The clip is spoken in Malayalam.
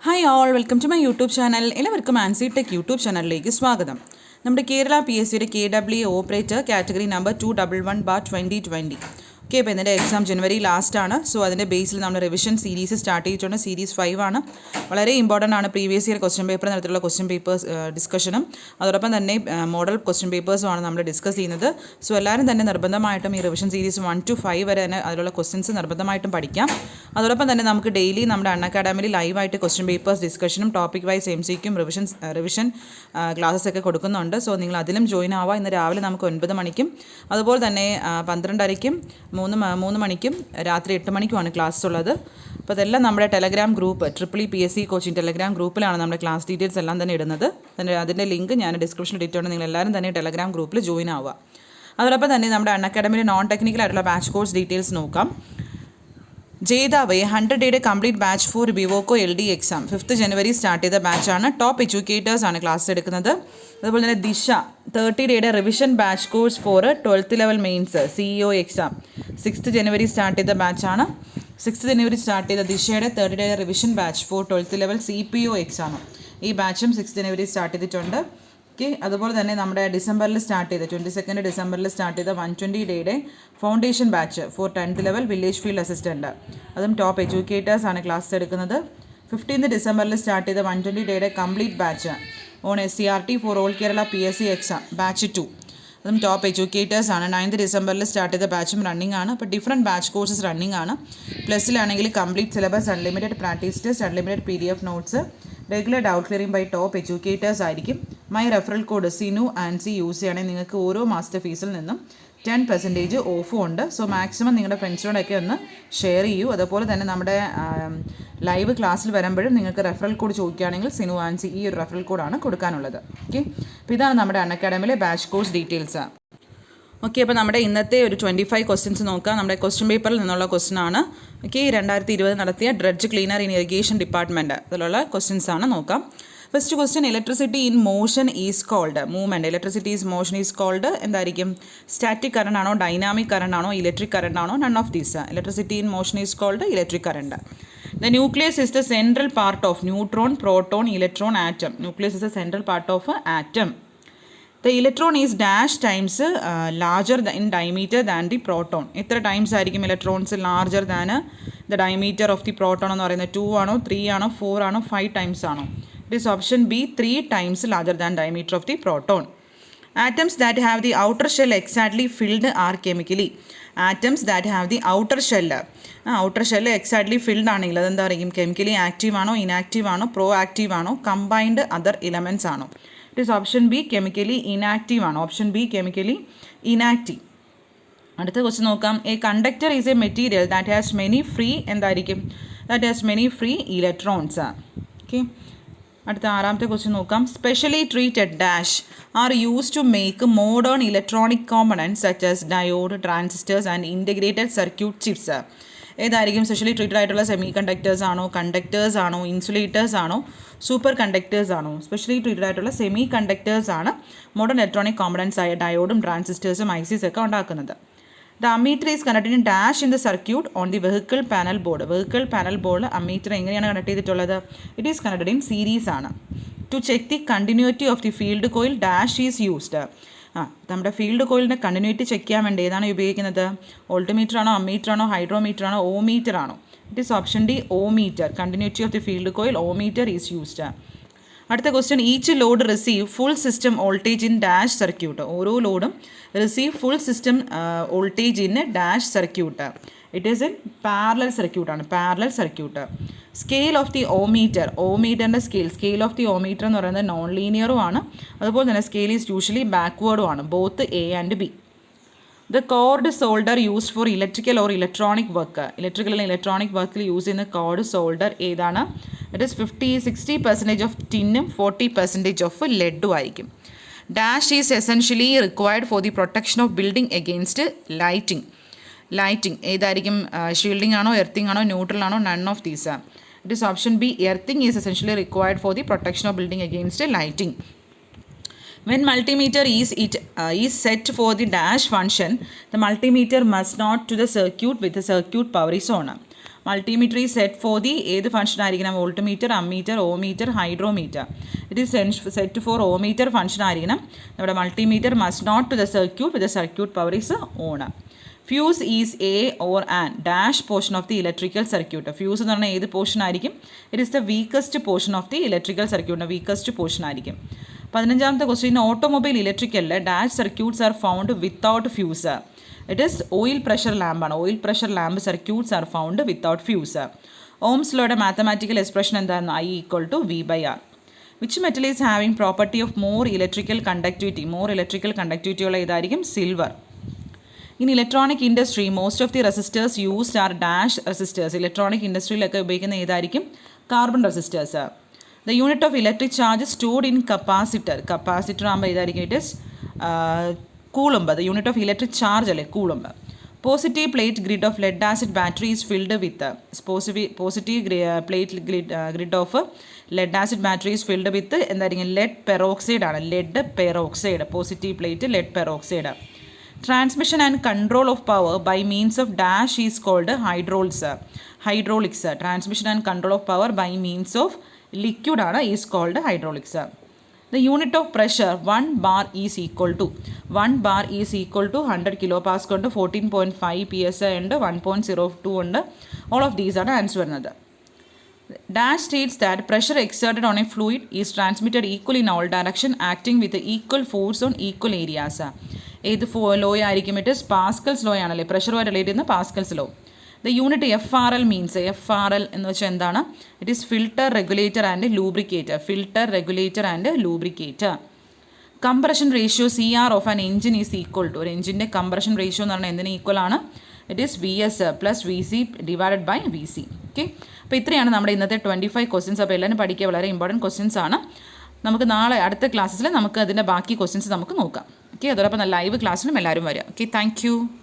Hi all, welcome to my YouTube channel. എല്ലാവർക്കും ആൻസി ടെക് യൂട്യൂബ് ചാനലിലേക്ക് സ്വാഗതം. നമ്മുടെ കേരള PSCയുടെ KW operator category number 211/2020. Okay, അപ്പോൾ ഇതിൻ്റെ എക്സാം ജനുവരി ലാസ്റ്റാണ്. സോ അതിൻ്റെ ബേസിൽ നമ്മൾ റിവിഷൻ സീരീസ് സ്റ്റാർട്ട് ചെയ്തിട്ടുണ്ട്. സീരീസ് 5 ആണ്. വളരെ ഇമ്പോർട്ടൻ്റ് ആണ്. പ്രീവിയസ് ഇയർ ക്വസ്റ്റ്യൻ പേപ്പർ തരത്തിലുള്ള ക്വസ്റ്റ്യൻ പേപ്പേഴ്സ് ഡിസ്കഷനും അതോടൊപ്പം തന്നെ മോഡൽ ക്വസ്റ്റ്യൻ പേപ്പേഴ്സുമാണ് നമ്മൾ ഡിസ്കസ് ചെയ്യുന്നത്. സോ എല്ലാവരും തന്നെ നിർബന്ധമായിട്ടും ഈ റിവിഷൻ സീരീസ് 1 to 5 വരെ തന്നെ അതിലുള്ള ക്വസ്റ്റ്യൻസ് നിർബന്ധമായിട്ടും പഠിക്കാം. അതോടൊപ്പം തന്നെ നമുക്ക് ഡെയിലി നമ്മുടെ അക്കാഡമിയിൽ ലൈവായിട്ട് ക്വസ്റ്റ്യൻ പേപ്പേഴ്സ് ഡിസ്കഷനും ടോപ്പിക് വൈസ് MCക്കും റിവിഷൻ ക്ലാസ്സസ് ഒക്കെ കൊടുക്കുന്നുണ്ട്. സോ നിങ്ങൾ അതിലും ജോയിൻ ആവുക. ഇന്ന് രാവിലെ നമുക്ക് 9 മണിക്കും അതുപോലെ തന്നെ 12:30-ക്കും 3 മണിക്കും രാത്രി 8 മണിക്കുമാണ് ക്ലാസ് ഉള്ളത്. അപ്പോൾ അതെല്ലാം നമ്മുടെ Telegram group PSC coaching Telegram ഗ്രൂപ്പിലാണ് നമ്മുടെ ക്ലാസ് ഡീറ്റെയിൽസ് എല്ലാം തന്നെ ഇടുന്നത്. അതിൻ്റെ ലിങ്ക് ഞാൻ ഡിസ്ക്രിപ്ഷനിൽ ഇട്ടിട്ടുണ്ട്. നിങ്ങൾ എല്ലാവരും തന്നെ ടെലഗ്രാം ഗ്രൂപ്പിൽ ജോയിൻ ആവുക. അതോടൊപ്പം തന്നെ നമ്മുടെ അക്കാഡമിയിലെ നോൺ ടെക്നിക്കൽ ആയിട്ടുള്ള ബാച്ച് കോഴ്സ് ഡീറ്റെയിൽസ് നോക്കാം. ജേതാവ് 100 ഡേയുടെ complete batch for Bevco LD exam 5th ജനുവരി സ്റ്റാർട്ട് ചെയ്ത ബാച്ചാണ്. ടോപ്പ് എഡ്യൂക്കേറ്റേഴ്സാണ് ക്ലാസ് എടുക്കുന്നത്. അതുപോലെ തന്നെ ദിശ 30 ഡേയുടെ revision batch course for 12th level mains CEO exam 6th January start ചെയ്ത ബാച്ചാണ്. 6th ജനുവരി സ്റ്റാർട്ട് ചെയ്ത ദിശയുടെ 30 ഡേയുടെ revision batch four 12th level CPO എക്സാമും ഈ ബാച്ചും 6th ജനുവരി സ്റ്റാർട്ട് ചെയ്തിട്ടുണ്ട്. ഓക്കെ, അതുപോലെ തന്നെ നമ്മുടെ ഡിസംബറിൽ സ്റ്റാർട്ട് ചെയ്ത 22 ഡിസംബറിൽ സ്റ്റാർട്ട് ചെയ്ത 120 ഡേയുടെ foundation batch four 10th level village field assistant, അതും ടോപ്പ് എഡ്യൂക്കേറ്റേഴ്സാണ് ക്ലാസ് എടുക്കുന്നത്. 15th ഡിസംബറിൽ സ്റ്റാർട്ട് ചെയ്ത 120 ഡേയുടെ complete batch on SCRT for all Kerala PSC exam batch 2, അതും ടോപ്പ് എഡ്യൂക്കേറ്റേഴ്സാണ്. 9th ഡിസംബറിൽ സ്റ്റാർട്ട് ചെയ്ത ബാച്ചും റണ്ണിംഗ് ആണ്. അപ്പോൾ ഡിഫറെൻറ്റ് ബാച്ച് കോഴ്സസ് റണ്ണിംഗ് ആണ്. പ്ലസ്സിലാണെങ്കിൽ complete syllabus, unlimited practice test, unlimited PDF notes, regular doubt clearing by top educators ആയിരിക്കും. My referral code Sinu Ancy use ചെയ്യുകയാണെങ്കിൽ നിങ്ങൾക്ക് ഓരോ മാസത്തെ ഫീസിൽ നിന്നും 10% ഓഫും ഉണ്ട്. സോ മാക്സിമം നിങ്ങളുടെ ഫ്രണ്ട്സിനോടൊക്കെ ഒന്ന് ഷെയർ ചെയ്യൂ. അതുപോലെ തന്നെ നമ്മുടെ ലൈവ് ക്ലാസ്സിൽ വരുമ്പോഴും നിങ്ങൾക്ക് റെഫറൽ കോഡ് ചോദിക്കുകയാണെങ്കിൽ സിനു ആൻസി ഈ ഒരു റെഫറൽ കോഡാണ് കൊടുക്കാനുള്ളത്. ഓക്കെ, അപ്പോൾ ഇതാണ് നമ്മുടെ അക്കാഡമിയിലെ ബാച്ച് കോഴ്സ് ഡീറ്റെയിൽസ്. ഓക്കെ, അപ്പോൾ നമ്മുടെ ഇന്നത്തെ ഒരു 25 ക്വസ്റ്റ്യൻസ് നോക്കാം. നമ്മുടെ ക്വസ്റ്റ്യൻ പേപ്പറിൽ നിന്നുള്ള ക്വസ്റ്റ്യൻ ആണ്. ഓക്കെ, 2020 നടത്തിയ dredge cleaner in irrigation department അതിലുള്ള ക്വസ്റ്റ്യൻസ് ആണ് നോക്കാം. First question, electricity in motion is called movement. Electricity is motion is called എന്തായിരിക്കും? സ്റ്റാറ്റിക് കറണ്ട് ആണോ, ഡൈനാമിക് കറണ്ട് ആണോ, ഇലക്ട്രിക് കറണ്ട് ആണോ? None of these. Electricity in motion is called electric current. The nucleus is the central part of neutron, proton, electron, atom. Nucleus is the central part of atom. The electron is dash times larger in diameter than the proton. എത്ര ടൈംസ് ആയിരിക്കും electrons larger than the diameter of the proton എന്ന് പറയുന്നത്? 2 ആണോ, 3 ആണോ, 4 ആണോ, 5 ടൈംസ് ആണോ? It is option B, 3 times larger than diameter of the proton. Atoms that have the outer shell exactly filled are chemically. Atoms that have the outer shell exactly filled ആണെങ്കിൽ അതെന്താ പറയും? കെമിക്കലി ആക്റ്റീവ് ആണോ, ഇനാക്റ്റീവ് ആണോ, പ്രോ ആക്റ്റീവ് ആണോ, കമ്പൈൻഡ് അതർ എലമെൻറ്റ്സ് ആണോ? It is option B, chemically inactive ആണ്. Option B, chemically inactive. അടുത്ത ക്വസ്റ്റ്യൻ നോക്കാം. A conductor is a material that has many free എന്തായിരിക്കും? That has many free electrons. Okay, അടുത്ത 6ാമത്തെ ക്വസ്റ്റ്യൻ നോക്കാം. Specially treated dash are use to make modern electronic components such as diode, transistors and integrated circuit chips. ഏതായിരിക്കും? സ്പെഷ്യലി ട്രീറ്റഡ് ആയിട്ടുള്ള സെമി കണ്ടക്ടേഴ്സ് ആണോ, കണ്ടക്ടേഴ്സ് ആണോ, ഇൻസുലേറ്റേഴ്സ് ആണോ, സൂപ്പർ കണ്ടക്ടേഴ്സ് ആണോ? സ്പെഷ്യലി ട്രീറ്റഡ് ആയിട്ടുള്ള സെമി കണ്ടക്ടേഴ്സ് ആണ് മോഡേൺ ഇലക്ട്രോണിക് കോമ്പണൻറ്റ്സ് ആയ ഡയോഡും ട്രാൻസിസ്റ്റേഴ്സും ICs ഒക്കെ ഉണ്ടാക്കുന്നത്. The ammeter is connected in dash in the circuit on the vehicle panel board. Vehicle panel board ammeter എങ്ങനെയാണ് കണക്ട് ചെയ്തിട്ടുള്ളത്? It is connected in series ആണ്. To check the continuity of the field coil dash is used. നമ്മുടെ ഫീൽഡ് കോയിലിൻ്റെ കണ്ടിന്യൂറ്റി ചെക്ക് ചെയ്യാൻ വേണ്ടി ഏതാണ് ഉപയോഗിക്കുന്നത്? വോൾട്ട്മീറ്റർ ആണോ, അമ്മീറ്റർ ആണോ, ഹൈഡ്രോമീറ്റർ ആണോ, ഓമീറ്റർ ആണോ? It is option D, ohmmeter. Continuity of the field coil ohmmeter is used. അടുത്ത question, each load receive full system voltage in dash circuit. ഓരോ ലോഡും receive full system voltage in dash circuit. It is in parallel സർക്യൂട്ടാണ്. Parallel circuit. Scale of the ohmmeter. ഓമീറ്ററിൻ്റെ സ്കെയിൽ ഓഫ് ദി ഓമീറ്റർ എന്ന് പറയുന്നത് നോൺ ലീനിയറും ആണ്. അതുപോലെ തന്നെ സ്കെയിൽ ഈസ് യൂഷ്വലി ബാക്ക്വേർഡും ആണ്. Both A and B. The cored solder used for electrical or electronic work. Electrical അല്ലെങ്കിൽ ഇലക്ട്രോണിക് വർക്കിൽ യൂസ് ചെയ്യുന്ന കോർഡ് സോൾഡർ ഏതാണ്? ഇറ്റ് ഈസ് 60% ഓഫ് ടിന്നും 40% ഓഫ് ലെഡും ആയിരിക്കും. Dash is essentially required for the protection of building against lighting ഏതായിരിക്കും? ഷീൽഡിംഗ് ആണോ, എർത്തിങ് ആണോ, ന്യൂട്രൽ ആണോ? None of these. It is option B, earthing is essentially required for the protection of building against lighting. When multimeter is set for the dash function, the multimeter must not to the circuit with the circuit power is on. Multimeter is set for the ഏത് ഫംഗ്ഷൻ ആയിരിക്കണം? Voltmeter, ammeter, ohmmeter, hydrometer. It is set for ohmmeter function ആയിരിക്കണം. നമ്മുടെ multimeter must not to the circuit with the circuit power is on. Fuse is a or an dash portion of the electrical circuit. Fuse എന്ന് പറഞ്ഞാൽ ഏത് പോർഷൻ ആയിരിക്കും? It is the weakest portion of the electrical സർക്യൂട്ടിൻ്റെ വീക്കസ്റ്റ് പോർഷൻ ആയിരിക്കും. 15ാമത്തെ ക്വസ്റ്റ്യൻ, ഓട്ടോമൊബൈൽ ഇലക്ട്രിക്കലിൽ dash circuits are found without fuse. It is oil pressure ലാമ്പാണ്. Oil pressure lamp circuits are found without fuse. Ohm's ലോയുടെ മാത്തമാറ്റിക്കൽ എക്സ്പ്രഷൻ എന്തായിരുന്നു? I = V/R. Which metal is having property of more electrical conductivity? More electrical conductivity ഉള്ള ഇതായിരിക്കും silver. In electronic industry most of the resistors used are dash resistors. Electronic ഇൻഡസ്ട്രിയിലൊക്കെ ഉപയോഗിക്കുന്ന ഏതായിരിക്കും? Carbon resistors. The unit of electric charge stored in capacitor. Capacitor ആകുമ്പോൾ ഏതായിരിക്കും? It is coulomb. The unit of electric charge അല്ലേ coulomb. Positive plate grid of lead acid battery is filled with. Positive plate grid of lead acid battery is filled with എന്തായിരിക്കും? ലെഡ് പെറോക്സൈഡ് ആണ്. Lead peroxide. Positive plate lead peroxide. Transmission and control of power by means of dash is called hydraulics. Transmission and control of power by means of liquid ആണ് is called hydraulics. The unit of pressure 1 bar is equal to 100 kilopascal ഉണ്ട്, 14.5 psi ഉണ്ട്, 1.02 ഉണ്ട്. All of these ആണ് ആൻസർ വരുന്നത്. Dash states that pressure exerted on a fluid is transmitted equally in all direction acting with equal force on equal areas. ഏത് ലോ ആയിരിക്കും? ഇറ്റ് ഇസ് പാസ്കൽസ് ലോ ആണല്ലേ. പ്രഷറുമായി റിലേറ്റ് ചെയ്യുന്ന Pascal's law. The unit FRL means FRL എന്ന് വെച്ചാൽ എന്താണ്? It is filter, regulator and lubricator. Filter, regulator and lubricator. Compression ratio CR of an engine is equal to. ഒരു എഞ്ചിൻ്റെ കംപ്രഷൻ റേഷ്യോ എന്ന് പറഞ്ഞാൽ എന്തിന് ഈക്വൽ ആണ്? It is VS + VC divided by VC. Okay, അപ്പോൾ ഇത്രയാണ് നമ്മുടെ ഇന്നത്തെ 25 ക്വസ്റ്റ്യൻസ്. അപ്പോൾ എല്ലാവരും പഠിക്കുക, വളരെ ഇമ്പോർട്ടൻറ്റ് ക്വസ്റ്റ്യൻസ് ആണ്. നമുക്ക് നാളെ അടുത്ത ക്ലാസ്സിൽ നമുക്ക് അതിൻ്റെ ബാക്കി ക്വസ്റ്റ്യൻസ് നമുക്ക് നോക്കാം. ഓക്കെ, അതോടൊപ്പം ലൈവ് ക്ലാസ്സിലും എല്ലാവരും വരിക. Okay, thank you.